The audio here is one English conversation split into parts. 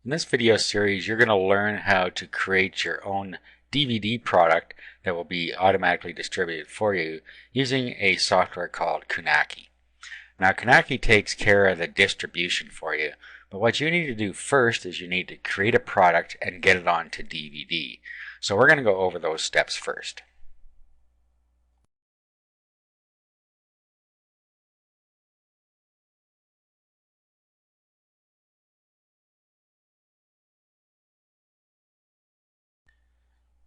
In this video series, you're going to learn how to create your own DVD product that will be automatically distributed for you using a software called Kunaki. Now, Kunaki takes care of the distribution for you, but what you need to do first is you need to create a product and get it onto DVD. So we're going to go over those steps first.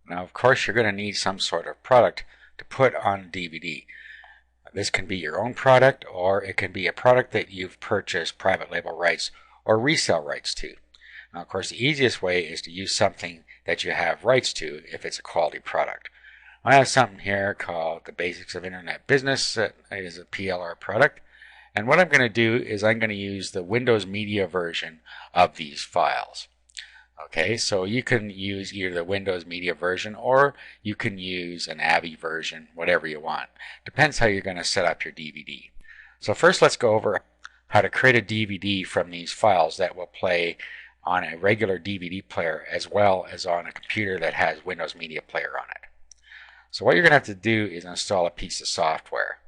Now, of course, you're going to need some sort of product to put on DVD. This can be your own product, or it can be a product that you've purchased private label rights or resale rights to. Now, of course, the easiest way is to use something that you have rights to if it's a quality product. I have something here called the Basics of Internet Business. That is a PLR product. And what I'm going to do is I'm going to use the Windows Media version of these files. Okay, so you can use either the Windows Media version or you can use an AVI version, whatever you want. Depends how you're going to set up your DVD. So first let's go over how to create a DVD from these files that will play on a regular DVD player as well as on a computer that has Windows Media Player on it. So what you're going to have to do is install a piece of software.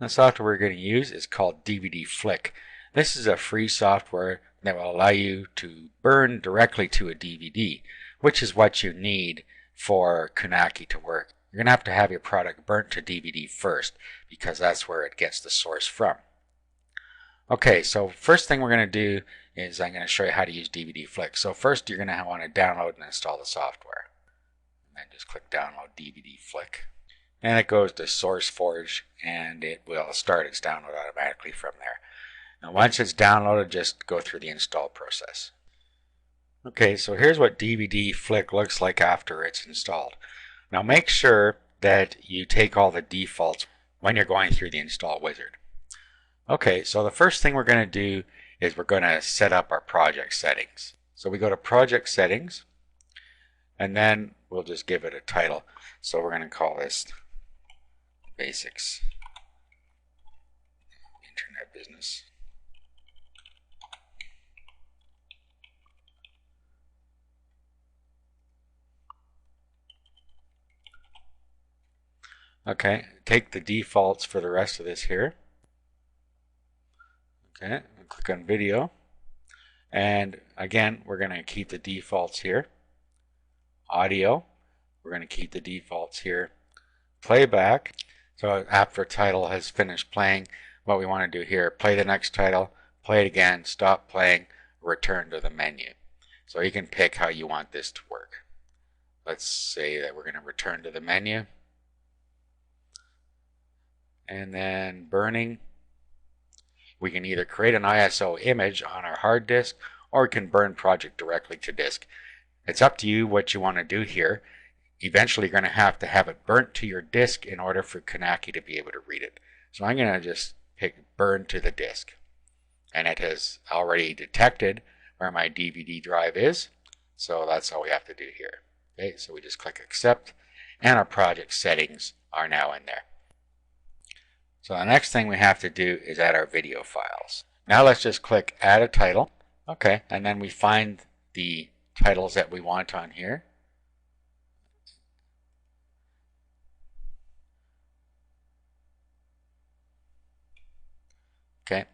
The software we're going to use is called DVD Flick. This is a free software that will allow you to burn directly to a DVD, which is what you need for Kunaki to work. You're going to have your product burnt to DVD first because that's where it gets the source from. Okay, so first thing we're going to do is I'm going to show you how to use DVD Flick. So first you're going to want to download and install the software. And then just click download DVD Flick. And it goes to SourceForge and it will start its download automatically from there. Now once it's downloaded, just go through the install process. Okay, so here's what DVD Flick looks like after it's installed. Now make sure that you take all the defaults when you're going through the install wizard. Okay, so the first thing we're going to do is we're going to set up our project settings. So we go to project settings and then we'll just give it a title. So we're going to call this Basics Internet Business. Okay, take the defaults for the rest of this here. Okay, click on video. And again, we're going to keep the defaults here. Audio, we're going to keep the defaults here. Playback, so after title has finished playing, what we want to do here, play the next title, play it again, stop playing, return to the menu. So you can pick how you want this to work. Let's say that we're going to return to the menu. And then burning, we can either create an ISO image on our hard disk or we can burn project directly to disk. It's up to you what you want to do here. Eventually you're going to have it burnt to your disk in order for Kunaki to be able to read it. So I'm going to just pick burn to the disk. And it has already detected where my DVD drive is. So that's all we have to do here. Okay, so we just click accept and our project settings are now in there. So the next thing we have to do is add our video files. Now let's just click add a title. Okay, and then we find the titles that we want on here. Okay,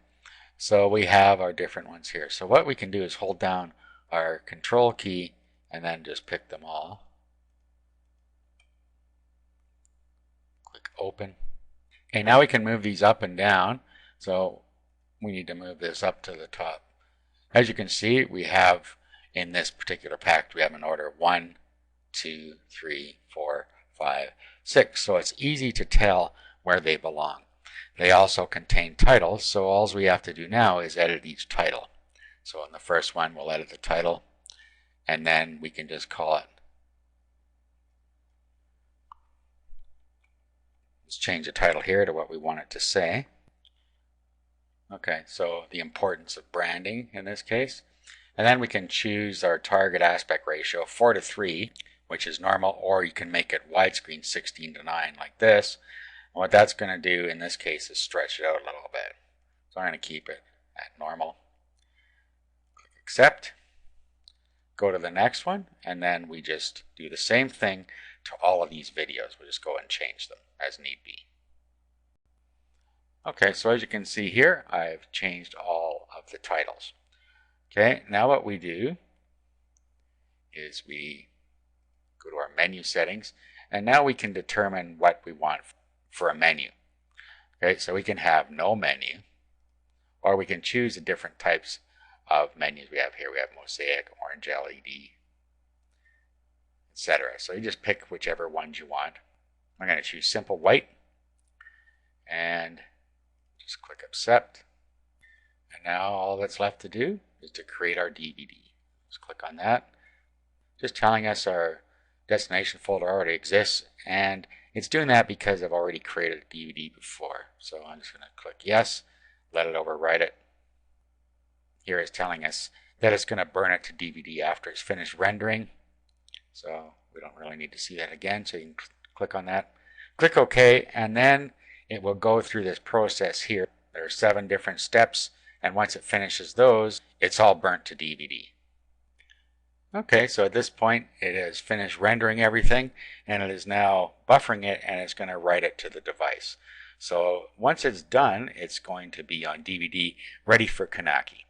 so we have our different ones here. So what we can do is hold down our control key and then just pick them all. Click open. Okay, now we can move these up and down. So we need to move this up to the top. As you can see, we have in this particular pack, we have an order 1, 2, 3, 4, 5, 6. So it's easy to tell where they belong. They also contain titles, so all we have to do now is edit each title. So in the first one, we'll edit the title, and then we can just call it. Let's change the title here to what we want it to say. Okay, so the importance of branding in this case. And then we can choose our target aspect ratio 4:3, which is normal, or you can make it widescreen 16:9 like this. And what that's going to do in this case is stretch it out a little bit. So I'm going to keep it at normal. Click accept. go to the next one, and then we just do the same thing to all of these videos. We'll just go and change them as need be. Okay, so as you can see here, I've changed all of the titles. Okay, now what we do is we go to our menu settings, and now we can determine what we want for a menu. Okay, so we can have no menu, or we can choose the different types of menus we have here. We have mosaic, orange LED, etc. So you just pick whichever ones you want. I'm going to choose simple white, and just click accept. And now all that's left to do is to create our DVD. Just click on that. Just telling us our destination folder already exists, and it's doing that because I've already created a DVD before. So I'm just going to click yes, let it overwrite it. Here it's telling us that it's going to burn it to DVD after it's finished rendering. So we don't really need to see that again, so you can click on that. Click OK, and then it will go through this process here. There are 7 different steps, and once it finishes those, it's all burnt to DVD. Okay, so at this point it has finished rendering everything, and it is now buffering it, and it's going to write it to the device. So once it's done, it's going to be on DVD ready for Kanaki.